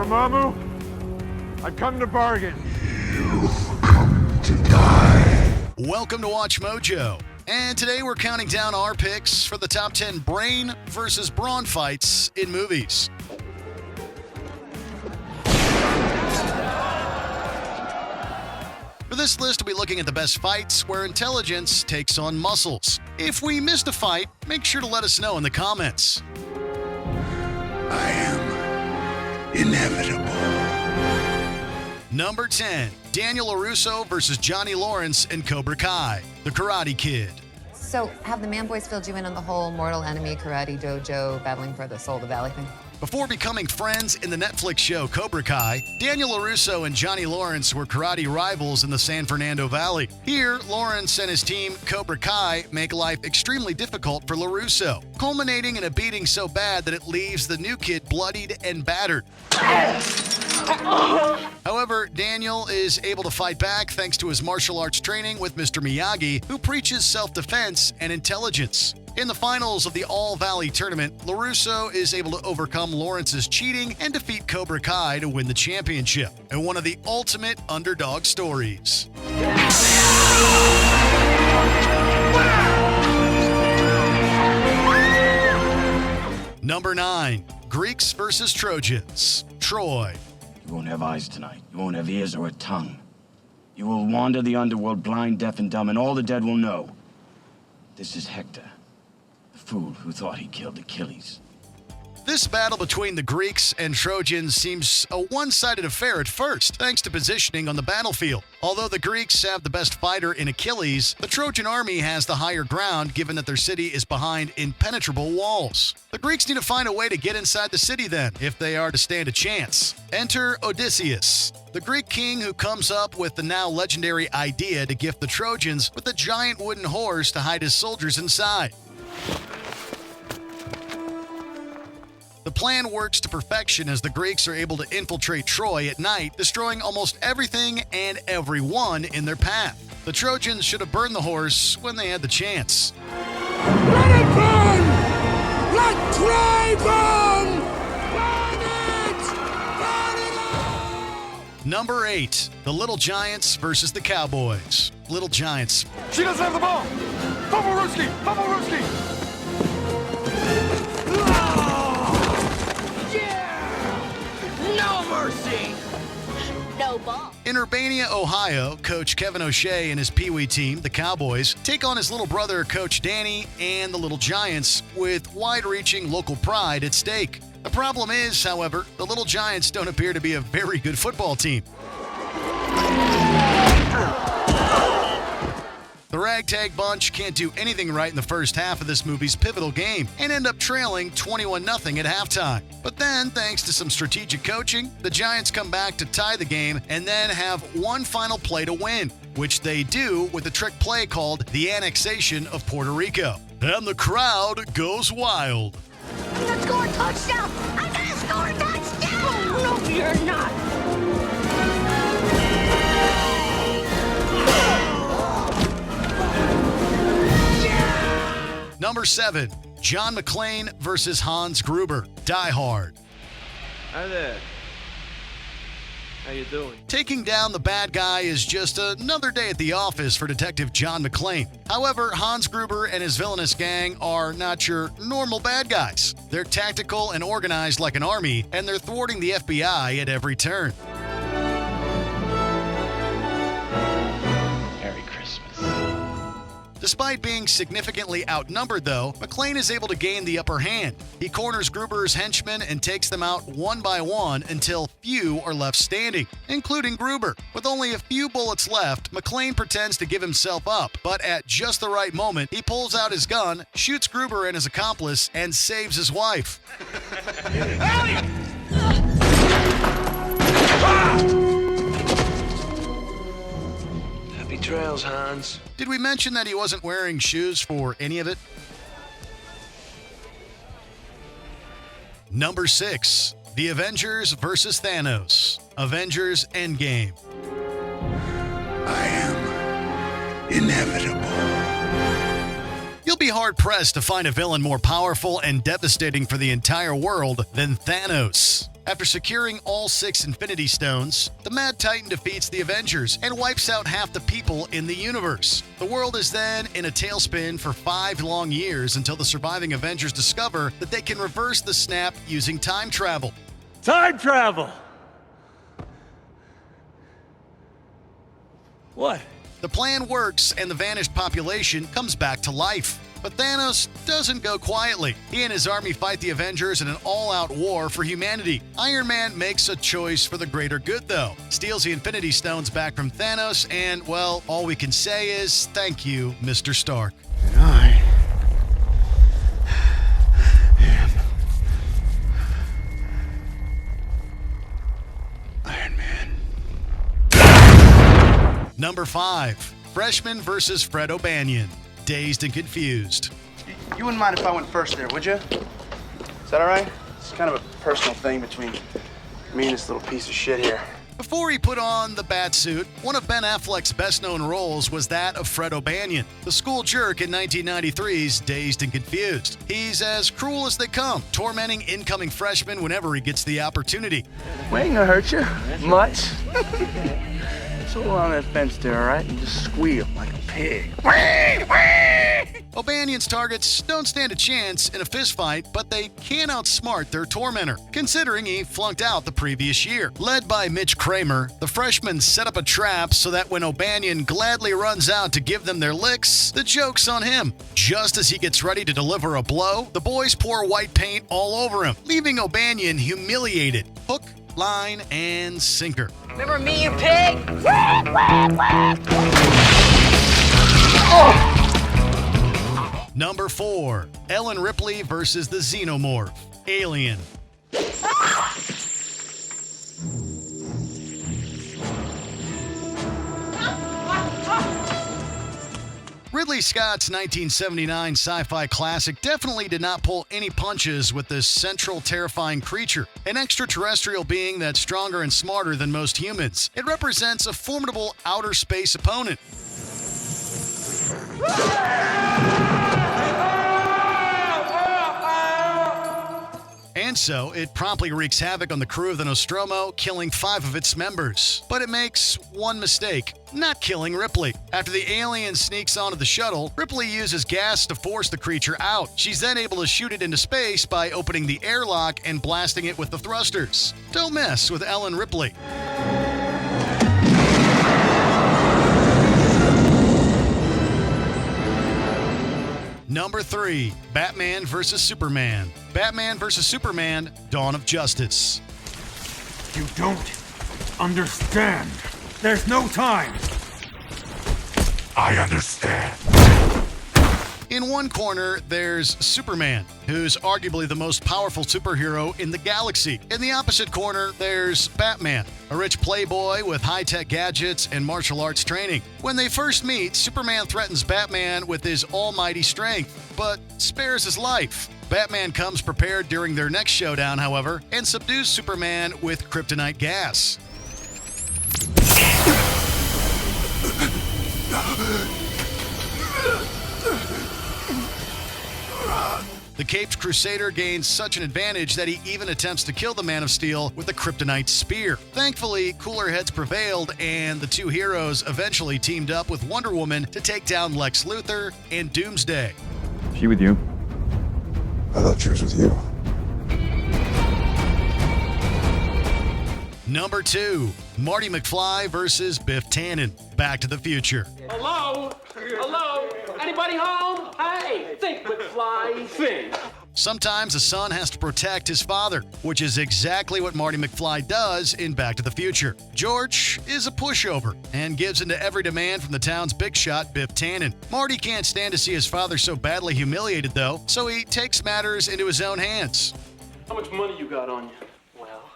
Dormammu, I come to bargain. Welcome to Watch Mojo. And today we're counting down our picks for the top 10 brain versus brawn fights in movies. For this list, we'll be looking at the best fights where intelligence takes on muscles. If we missed a fight, make sure to let us know in the comments. I am inevitable. Number 10, Daniel LaRusso versus Johnny Lawrence in Cobra Kai, The Karate Kid. So, have the man boys filled you in on the whole mortal enemy karate dojo battling for the soul of the valley thing? Before becoming friends in the Netflix show Cobra Kai, Daniel LaRusso and Johnny Lawrence were karate rivals in the San Fernando Valley. Here, Lawrence and his team, Cobra Kai, make life extremely difficult for LaRusso, culminating in a beating so bad that it leaves the new kid bloodied and battered. However, Daniel is able to fight back thanks to his martial arts training with Mr. Miyagi, who preaches self-defense and intelligence. In the finals of the All-Valley tournament, LaRusso is able to overcome Lawrence's cheating and defeat Cobra Kai to win the championship, in one of the ultimate underdog stories. Number 9, Greeks versus Trojans, Troy. You won't have eyes tonight. You won't have ears or a tongue. You will wander the underworld blind, deaf, and dumb, and all the dead will know. This is Hector, the fool who thought he killed Achilles. This battle between the Greeks and Trojans seems a one-sided affair at first, thanks to positioning on the battlefield. Although the Greeks have the best fighter in Achilles, the Trojan army has the higher ground given that their city is behind impenetrable walls. The Greeks need to find a way to get inside the city then, if they are to stand a chance. Enter Odysseus, the Greek king who comes up with the now legendary idea to gift the Trojans with a giant wooden horse to hide his soldiers inside. The plan works to perfection as the Greeks are able to infiltrate Troy at night, destroying almost everything and everyone in their path. The Trojans should have burned the horse when they had the chance. Let it burn! Let Troy burn! Burn it! Burn it all! Number 8, the Little Giants versus the Cowboys. Little Giants. She doesn't have the ball. Poporuski! Poporuski! No mercy! No ball. In Urbana, Ohio, Coach Kevin O'Shea and his Pee Wee team, the Cowboys, take on his little brother, Coach Danny, and the Little Giants with wide-reaching local pride at stake. The problem is, however, the Little Giants don't appear to be a very good football team. The ragtag bunch can't do anything right in the first half of this movie's pivotal game and end up trailing 21-0 at halftime. But then, thanks to some strategic coaching, the Giants come back to tie the game and then have one final play to win, which they do with a trick play called the annexation of Puerto Rico. And the crowd goes wild. I'm gonna score a touchdown! I'm gonna score a touchdown! Oh, no, you're not! Number 7, John McClane versus Hans Gruber, Die Hard. Hi there. How you doing? Taking down the bad guy is just another day at the office for Detective John McClane. However, Hans Gruber and his villainous gang are not your normal bad guys. They're tactical and organized like an army, and they're thwarting the FBI at every turn. Merry Christmas. Despite being significantly outnumbered, though, McClane is able to gain the upper hand. He corners Gruber's henchmen and takes them out one by one until few are left standing, including Gruber. With only a few bullets left, McClane pretends to give himself up, but at just the right moment, he pulls out his gun, shoots Gruber and his accomplice, and saves his wife. Happy trails, Hans. Did we mention that he wasn't wearing shoes for any of it? Number 6, The Avengers versus Thanos, Avengers Endgame. I am inevitable. You'll be hard-pressed to find a villain more powerful and devastating for the entire world than Thanos. After securing all 6 Infinity Stones, the Mad Titan defeats the Avengers and wipes out half the people in the universe. The world is then in a tailspin for 5 long years until the surviving Avengers discover that they can reverse the snap using time travel. Time travel! What? The plan works and the vanished population comes back to life. But Thanos doesn't go quietly. He and his army fight the Avengers in an all-out war for humanity. Iron Man makes a choice for the greater good, though. Steals the Infinity Stones back from Thanos, and, well, all we can say is thank you, Mr. Stark. And I am Iron Man. Number 5. Freshman versus Fred O'Banion. Dazed and confused. You wouldn't mind if I went first there, would you? Is that all right? It's kind of a personal thing between me and this little piece of shit here. Before he put on the bat suit, one of Ben Affleck's best-known roles was that of Fred O'Banion, the school jerk in 1993's Dazed and Confused. He's as cruel as they come, tormenting incoming freshmen whenever he gets the opportunity. We ain't gonna hurt you much. So hold on that fence there, all right? And just squeal like a pig. O'Banion's targets don't stand a chance in a fistfight, but they can outsmart their tormentor, considering he flunked out the previous year. Led by Mitch Kramer, the freshmen set up a trap so that when O'Banion gladly runs out to give them their licks, the joke's on him. Just as he gets ready to deliver a blow, the boys pour white paint all over him, leaving O'Banion humiliated. Hook, line, and sinker. Remember me, you pig? Number 4. Ellen Ripley versus the Xenomorph. Alien. Ridley Scott's 1979 sci-fi classic definitely did not pull any punches with this central terrifying creature, an extraterrestrial being that's stronger and smarter than most humans. It represents a formidable outer space opponent. And so, it promptly wreaks havoc on the crew of the Nostromo, killing 5 of its members. But it makes one mistake, not killing Ripley. After the alien sneaks onto the shuttle, Ripley uses gas to force the creature out. She's then able to shoot it into space by opening the airlock and blasting it with the thrusters. Don't mess with Ellen Ripley. Number 3. Batman vs. Superman. Batman vs. Superman, Dawn of Justice. You don't understand. There's no time. I understand. In one corner, there's Superman, who's arguably the most powerful superhero in the galaxy. In the opposite corner, there's Batman, a rich playboy with high-tech gadgets and martial arts training. When they first meet, Superman threatens Batman with his almighty strength, but spares his life. Batman comes prepared during their next showdown, however, and subdues Superman with kryptonite gas. The Caped Crusader gains such an advantage that he even attempts to kill the Man of Steel with a kryptonite spear. Thankfully, cooler heads prevailed, and the two heroes eventually teamed up with Wonder Woman to take down Lex Luthor and Doomsday. She with you? I thought she was with you. Number 2. Marty McFly versus Biff Tannen. Back to the Future. Hello? Hello? Anybody home? Hey, think McFly, think. Sometimes a son has to protect his father, which is exactly what Marty McFly does in Back to the Future. George is a pushover and gives in to every demand from the town's big shot, Biff Tannen. Marty can't stand to see his father so badly humiliated, though, so he takes matters into his own hands. How much money you got on you? Well,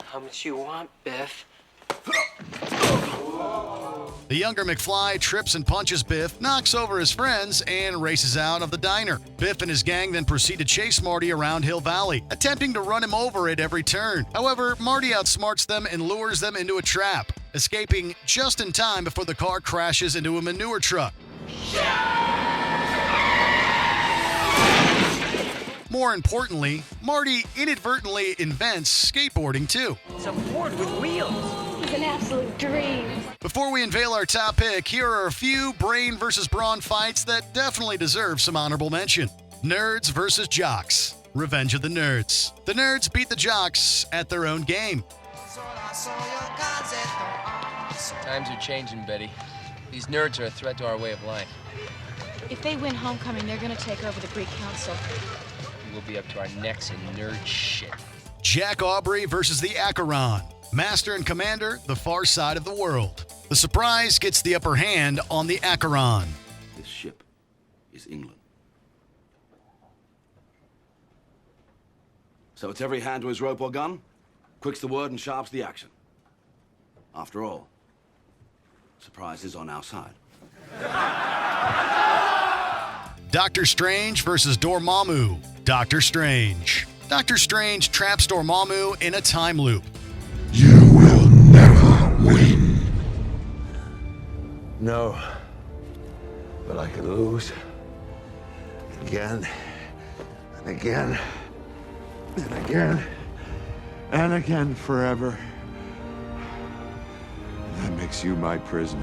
how much you want, Biff? The younger McFly trips and punches Biff, knocks over his friends, and races out of the diner. Biff and his gang then proceed to chase Marty around Hill Valley, attempting to run him over at every turn. However, Marty outsmarts them and lures them into a trap, escaping just in time before the car crashes into a manure truck. More importantly, Marty inadvertently invents skateboarding too. It's a board with wheels. It's an absolute dream. Before we unveil our top pick, here are a few Brain versus Brawn fights that definitely deserve some honorable mention. Nerds versus Jocks. Revenge of the Nerds. The Nerds beat the Jocks at their own game. Times are changing, Betty. These nerds are a threat to our way of life. If they win homecoming, they're gonna take over the Greek Council. We'll be up to our necks in nerd shit. Jack Aubrey versus the Acheron. Master and Commander, the far side of the world. The surprise gets the upper hand on the Acheron. This ship is England. So it's every hand to his rope or gun? Quick's the word and sharp's the action. After all, surprise is on our side. Doctor Strange versus Dormammu. Doctor Strange. Doctor Strange traps Dormammu in a time loop. You will never win. No, but I can lose again and again and again and again forever. That makes you my prisoner.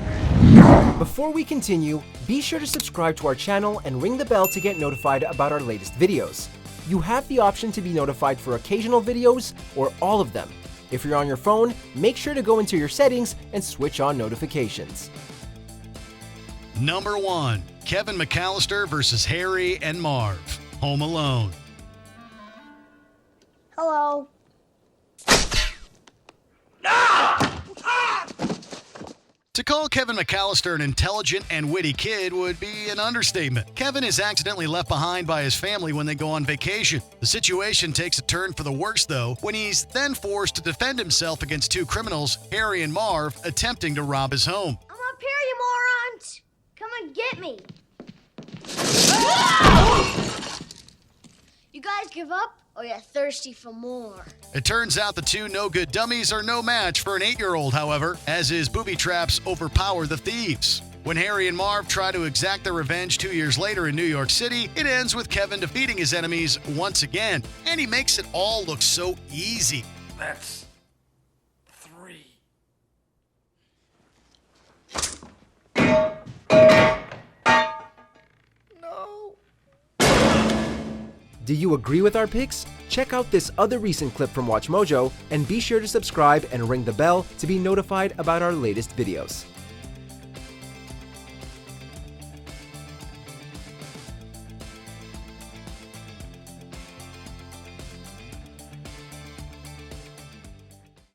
Before we continue, be sure to subscribe to our channel and ring the bell to get notified about our latest videos. You have the option to be notified for occasional videos or all of them. If you're on your phone, make sure to go into your settings and switch on notifications. Number 1. Kevin McAllister versus Harry and Marv. Home Alone. Hello. To call Kevin McAllister an intelligent and witty kid would be an understatement. Kevin is accidentally left behind by his family when they go on vacation. The situation takes a turn for the worse, though, when he's then forced to defend himself against two criminals, Harry and Marv, attempting to rob his home. I'm up here, you morons. Come and get me. You guys give up, or you're thirsty for more? It turns out the two no-good dummies are no match for an 8-year-old, however, as his booby traps overpower the thieves. When Harry and Marv try to exact their revenge 2 years later in New York City, it ends with Kevin defeating his enemies once again, and he makes it all look so easy. That's 3. Do you agree with our picks? Check out this other recent clip from WatchMojo and be sure to subscribe and ring the bell to be notified about our latest videos.